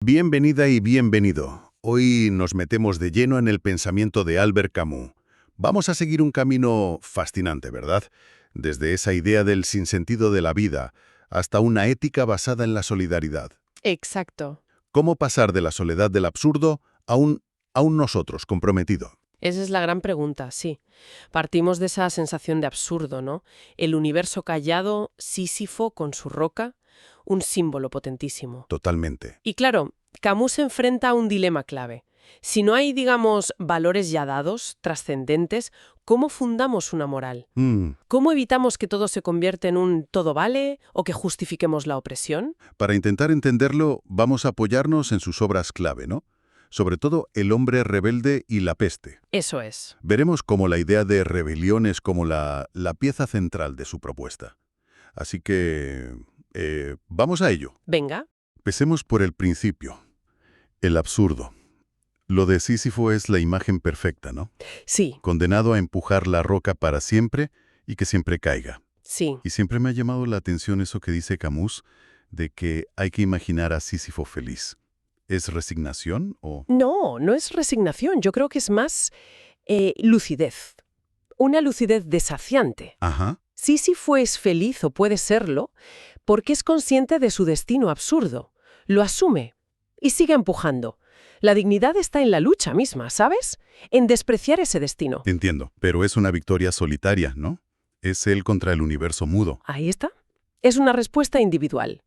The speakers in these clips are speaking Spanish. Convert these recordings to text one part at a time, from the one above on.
Bienvenida y bienvenido. Hoy nos metemos de lleno en el pensamiento de Albert Camus. Vamos a seguir un camino fascinante, ¿verdad? Desde esa idea del sinsentido de la vida hasta una ética basada en la solidaridad. Exacto. ¿Cómo pasar de la soledad del absurdo a un nosotros comprometido? Esa es la gran pregunta, sí. Partimos de esa sensación de absurdo, ¿no? El universo callado, Sísifo con su roca, un símbolo potentísimo. Totalmente. Y claro, Camus se enfrenta a un dilema clave. Si no hay, digamos, valores ya dados, trascendentes, ¿cómo fundamos una moral? ¿Cómo evitamos que todo se convierta en un todo vale o que justifiquemos la opresión? Para intentar entenderlo, vamos a apoyarnos en sus obras clave, ¿no? Sobre todo El hombre rebelde y La peste. Eso es. Veremos cómo la idea de rebelión es como la pieza central de su propuesta. Así que, vamos a ello. Venga. Empecemos por el principio, el absurdo. Lo de Sísifo es la imagen perfecta, ¿no? Sí, Condenado a empujar la roca para siempre y que siempre caiga. sí. Y siempre me ha llamado la atención eso que dice Camus, de que hay que imaginar a Sísifo feliz. ¿Es resignación o...? No, no es resignación. Yo creo que es más lucidez. Una lucidez desafiante. Ajá, Sísifo es feliz o puede serlo porque es consciente de su destino absurdo. Lo asume y sigue empujando. La dignidad está en la lucha misma, ¿sabes? En despreciar ese destino. entiendo. Pero es una victoria solitaria, ¿no? Es él contra el universo mudo. Ahí está. Es una respuesta individual.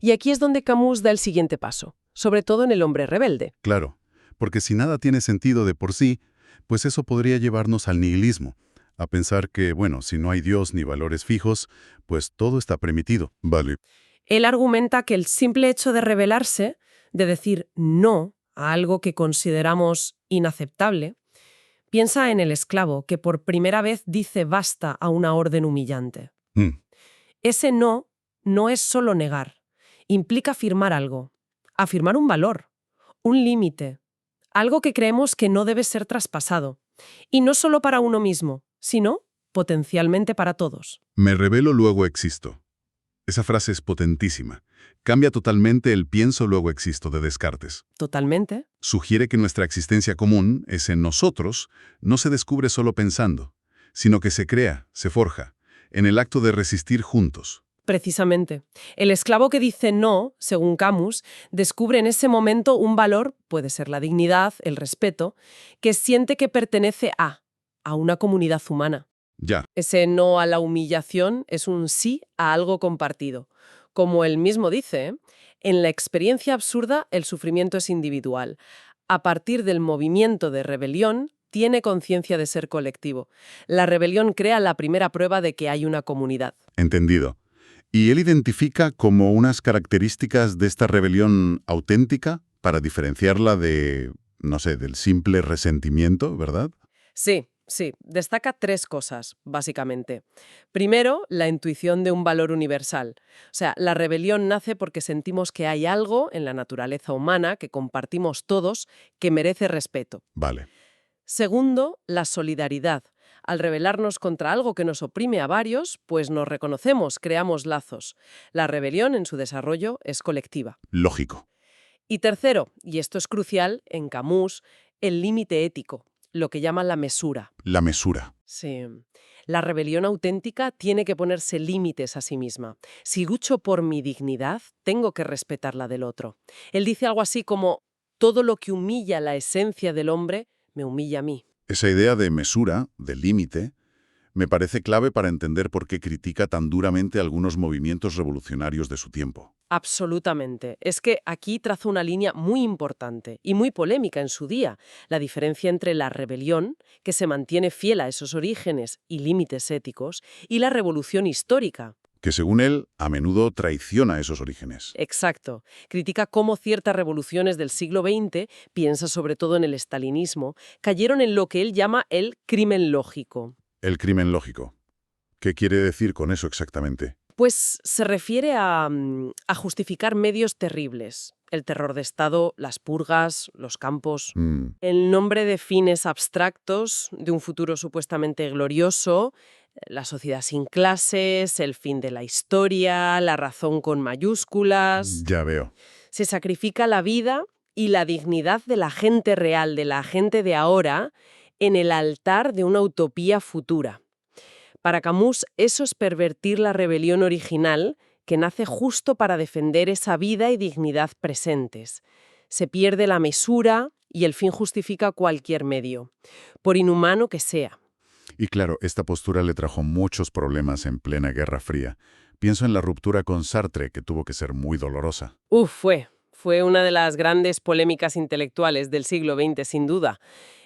Y aquí es donde Camus da el siguiente paso, sobre todo en El hombre rebelde. Claro, porque si nada tiene sentido de por sí, pues eso podría llevarnos al nihilismo, a pensar que, bueno, si no hay Dios ni valores fijos, pues todo está permitido. Vale. Él argumenta que el simple hecho de rebelarse, de decir no a algo que consideramos inaceptable, piensa en el esclavo que por primera vez dice basta a una orden humillante. Mm, Ese no es solo negar, implica afirmar algo, afirmar un valor, un límite, algo que creemos que no debe ser traspasado, y no solo para uno mismo, sino potencialmente para todos. Me revelo, luego existo. Esa frase es potentísima. Cambia totalmente el pienso, luego existo de Descartes. Totalmente. Sugiere que nuestra existencia común, ese nosotros, no se descubre solo pensando, sino que se crea, se forja, en el acto de resistir juntos. Precisamente. El esclavo que dice no, según Camus, descubre en ese momento un valor, puede ser la dignidad, el respeto, que siente que pertenece a una comunidad humana. Ya, Ese no a la humillación es un sí a algo compartido. Como él mismo dice, en la experiencia absurda el sufrimiento es individual. A partir del movimiento de rebelión, tiene conciencia de ser colectivo. La rebelión crea la primera prueba de que hay una comunidad. entendido. Y él identifica como unas características de esta rebelión auténtica para diferenciarla de, no sé, del simple resentimiento, ¿verdad? Sí, sí, destaca tres cosas, básicamente. Primero, la intuición de un valor universal. O sea, la rebelión nace porque sentimos que hay algo en la naturaleza humana que compartimos todos que merece respeto. Vale. Segundo, la solidaridad. Al rebelarnos contra algo que nos oprime a varios, pues nos reconocemos, creamos lazos. La rebelión en su desarrollo es colectiva. Lógico. Y tercero, y esto es crucial, en Camus, el límite ético, lo que llama la mesura. La mesura. Sí. La rebelión auténtica tiene que ponerse límites a sí misma. Si lucho por mi dignidad, tengo que respetar la del otro. Él dice algo así como, todo lo que humilla la esencia del hombre, me humilla a mí. Esa idea de mesura, de límite, me parece clave para entender por qué critica tan duramente algunos movimientos revolucionarios de su tiempo. Absolutamente. Es que aquí traza una línea muy importante y muy polémica en su día, la diferencia entre la rebelión, que se mantiene fiel a esos orígenes y límites éticos, y la revolución histórica. Que según él, a menudo traiciona esos orígenes. Exacto. Critica cómo ciertas revoluciones del siglo XX, piensa sobre todo en el estalinismo, cayeron en lo que él llama el crimen lógico. El crimen lógico. ¿Qué quiere decir con eso exactamente? Pues se refiere a justificar medios terribles. El terror de Estado, las purgas, los campos. En nombre de fines abstractos, de un futuro supuestamente glorioso, la sociedad sin clases, el fin de la historia, la razón con mayúsculas. Ya veo. Se sacrifica la vida y la dignidad de la gente real, de la gente de ahora, en el altar de una utopía futura. Para Camus, eso es pervertir la rebelión original que nace justo para defender esa vida y dignidad presentes. Se pierde la mesura y el fin justifica cualquier medio, por inhumano que sea. Y claro, esta postura le trajo muchos problemas en plena Guerra Fría. Pienso en la ruptura con Sartre, que tuvo que ser muy dolorosa. Fue una de las grandes polémicas intelectuales del siglo XX, sin duda.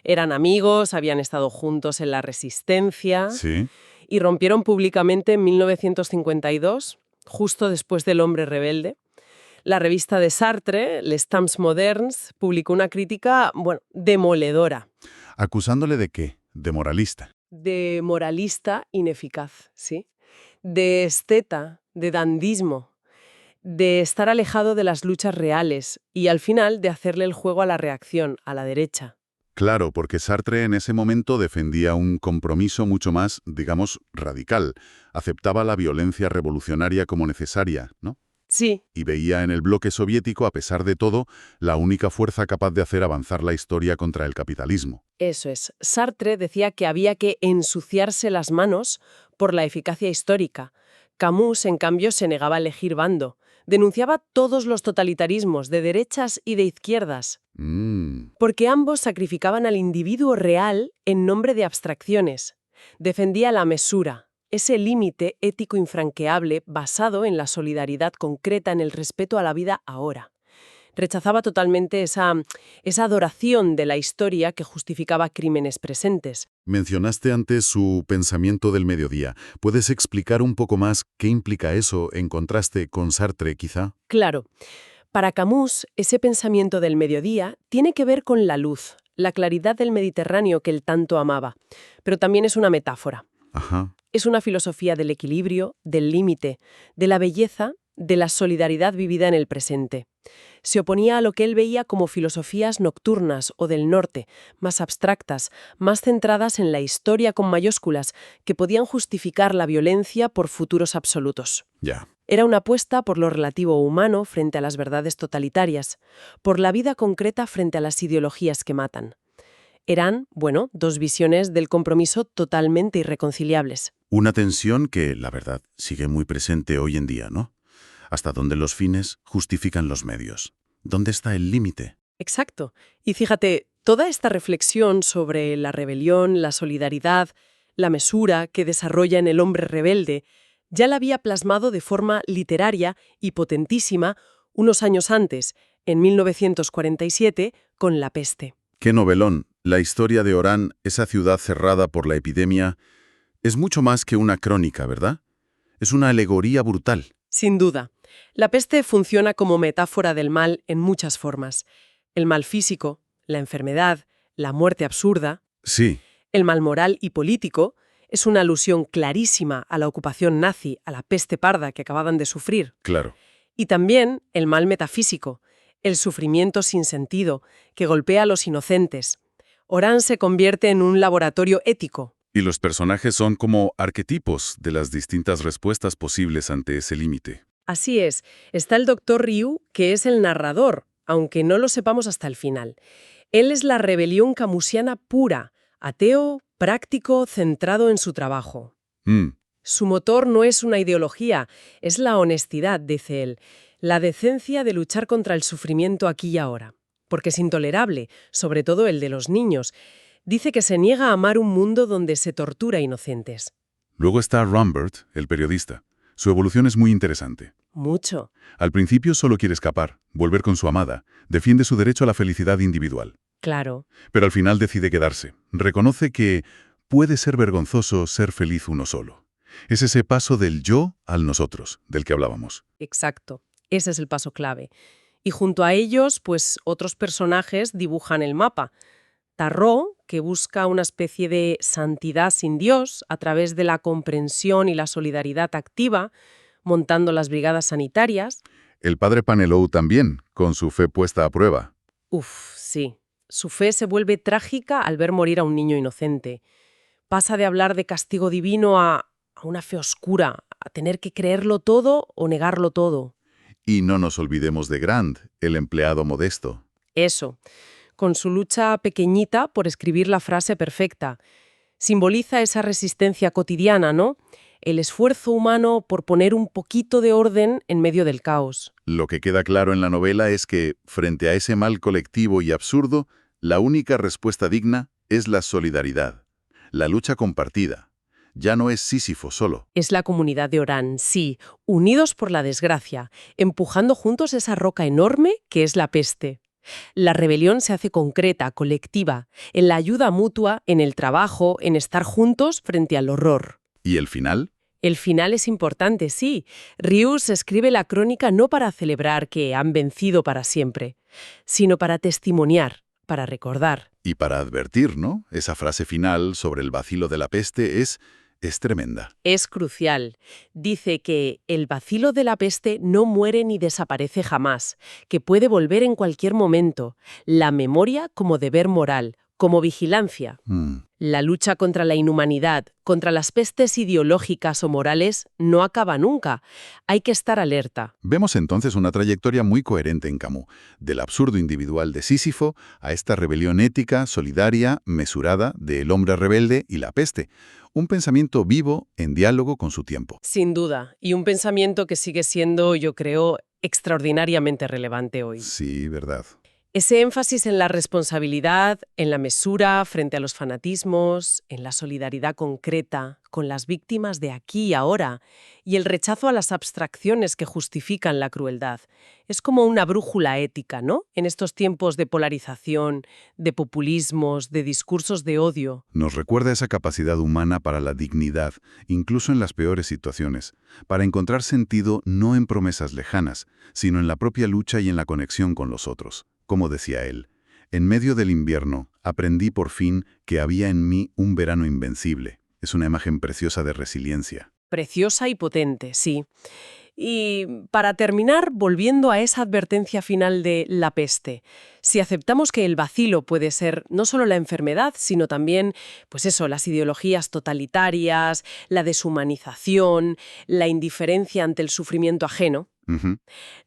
Eran amigos, habían estado juntos en la Resistencia ¿Sí? y rompieron públicamente en 1952, justo después del Hombre Rebelde. La revista de Sartre, Les Temps Moderns, publicó una crítica, demoledora. ¿Acusándole de qué? De moralista. De moralista ineficaz, ¿sí? De esteta, de dandismo, de estar alejado de las luchas reales y al final de hacerle el juego a la reacción, a la derecha. Claro, porque Sartre en ese momento defendía un compromiso mucho más, digamos, radical. Aceptaba la violencia revolucionaria como necesaria, ¿no? Sí, Y veía en el bloque soviético, a pesar de todo, la única fuerza capaz de hacer avanzar la historia contra el capitalismo. eso es. Sartre decía que había que ensuciarse las manos por la eficacia histórica. Camus, en cambio, se negaba a elegir bando. Denunciaba todos los totalitarismos, de derechas y de izquierdas, porque ambos sacrificaban al individuo real en nombre de abstracciones. Defendía la mesura, ese límite ético infranqueable basado en la solidaridad concreta en el respeto a la vida ahora. Rechazaba totalmente esa adoración de la historia que justificaba crímenes presentes. Mencionaste antes su pensamiento del mediodía. ¿Puedes explicar un poco más qué implica eso en contraste con Sartre, quizá? Claro, para Camus, ese pensamiento del mediodía tiene que ver con la luz, la claridad del Mediterráneo que él tanto amaba, pero también es una metáfora. Ajá. Es una filosofía del equilibrio, del límite, de la belleza, de la solidaridad vivida en el presente. Se oponía a lo que él veía como filosofías nocturnas o del norte, más abstractas, más centradas en la historia con mayúsculas, que podían justificar la violencia por futuros absolutos. Ya. Era una apuesta por lo relativo humano frente a las verdades totalitarias, por la vida concreta frente a las ideologías que matan. Eran, dos visiones del compromiso totalmente irreconciliables. Una tensión que, la verdad, sigue muy presente hoy en día, ¿no? Hasta donde los fines justifican los medios. ¿Dónde está el límite? Exacto. Y fíjate, toda esta reflexión sobre la rebelión, la solidaridad, la mesura que desarrolla en El hombre rebelde, ya la había plasmado de forma literaria y potentísima unos años antes, en 1947, con La peste. ¡Qué novelón! La historia de Orán, esa ciudad cerrada por la epidemia, es mucho más que una crónica, ¿verdad? Es una alegoría brutal. Sin duda. La peste funciona como metáfora del mal en muchas formas. El mal físico, la enfermedad, la muerte absurda. Sí. El mal moral y político es una alusión clarísima a la ocupación nazi, a la peste parda que acababan de sufrir. Claro. Y también el mal metafísico, el sufrimiento sin sentido, que golpea a los inocentes. Orán se convierte en un laboratorio ético. Y los personajes son como arquetipos de las distintas respuestas posibles ante ese límite. Así es. Está el Dr. Ryu, que es el narrador, aunque no lo sepamos hasta el final. Él es la rebelión camusiana pura, ateo, práctico, centrado en su trabajo. Su motor no es una ideología, es la honestidad, dice él, la decencia de luchar contra el sufrimiento aquí y ahora. Porque es intolerable, sobre todo el de los niños. Dice que se niega a amar un mundo donde se tortura inocentes. Luego está Rambert, el periodista. Su evolución es muy interesante. Mucho. Al principio solo quiere escapar, volver con su amada, defiende su derecho a la felicidad individual. Claro. Pero al final decide quedarse. Reconoce que puede ser vergonzoso ser feliz uno solo. Es ese paso del yo al nosotros, del que hablábamos. Exacto. Ese es el paso clave. Y junto a ellos, otros personajes dibujan el mapa. Tarró, que busca una especie de santidad sin Dios a través de la comprensión y la solidaridad activa, montando las brigadas sanitarias. El padre Panelou también, con su fe puesta a prueba. Sí. Su fe se vuelve trágica al ver morir a un niño inocente. Pasa de hablar de castigo divino a una fe oscura, a tener que creerlo todo o negarlo todo. Y no nos olvidemos de Grant, el empleado modesto. Eso, con su lucha pequeñita por escribir la frase perfecta. Simboliza esa resistencia cotidiana, ¿no? El esfuerzo humano por poner un poquito de orden en medio del caos. Lo que queda claro en la novela es que, frente a ese mal colectivo y absurdo, la única respuesta digna es la solidaridad, la lucha compartida. Ya no es Sísifo solo. Es la comunidad de Orán, sí, unidos por la desgracia, empujando juntos esa roca enorme que es la peste. La rebelión se hace concreta, colectiva, en la ayuda mutua, en el trabajo, en estar juntos frente al horror. ¿Y el final? El final es importante, sí. Rius escribe la crónica no para celebrar que han vencido para siempre, sino para testimoniar, para recordar. Y para advertir, ¿no? Esa frase final sobre el vacilo de la peste es tremenda. Es crucial. Dice que el bacilo de la peste no muere ni desaparece jamás, que puede volver en cualquier momento. La memoria como deber moral, como vigilancia. La lucha contra la inhumanidad, contra las pestes ideológicas o morales, no acaba nunca. Hay que estar alerta. Vemos entonces una trayectoria muy coherente en Camus, del absurdo individual de Sísifo a esta rebelión ética, solidaria, mesurada del hombre rebelde y la peste. Un pensamiento vivo en diálogo con su tiempo. Sin duda, y un pensamiento que sigue siendo, yo creo, extraordinariamente relevante hoy. Sí, verdad. Ese énfasis en la responsabilidad, en la mesura frente a los fanatismos, en la solidaridad concreta con las víctimas de aquí y ahora, y el rechazo a las abstracciones que justifican la crueldad. Es como una brújula ética, ¿no? En estos tiempos de polarización, de populismos, de discursos de odio. Nos recuerda esa capacidad humana para la dignidad, incluso en las peores situaciones, para encontrar sentido no en promesas lejanas, sino en la propia lucha y en la conexión con los otros. Como decía él, en medio del invierno aprendí por fin que había en mí un verano invencible. Es una imagen preciosa de resiliencia. Preciosa y potente, sí. Y para terminar, volviendo a esa advertencia final de la peste, si aceptamos que el bacilo puede ser no solo la enfermedad, sino también, pues eso, las ideologías totalitarias, la deshumanización, la indiferencia ante el sufrimiento ajeno,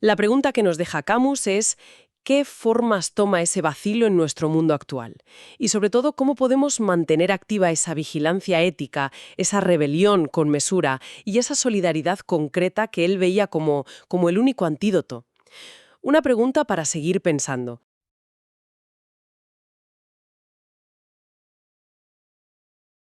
la pregunta que nos deja Camus es ¿qué formas toma ese vacilo en nuestro mundo actual? Y sobre todo, ¿cómo podemos mantener activa esa vigilancia ética, esa rebelión con mesura y esa solidaridad concreta que él veía como el único antídoto? Una pregunta para seguir pensando.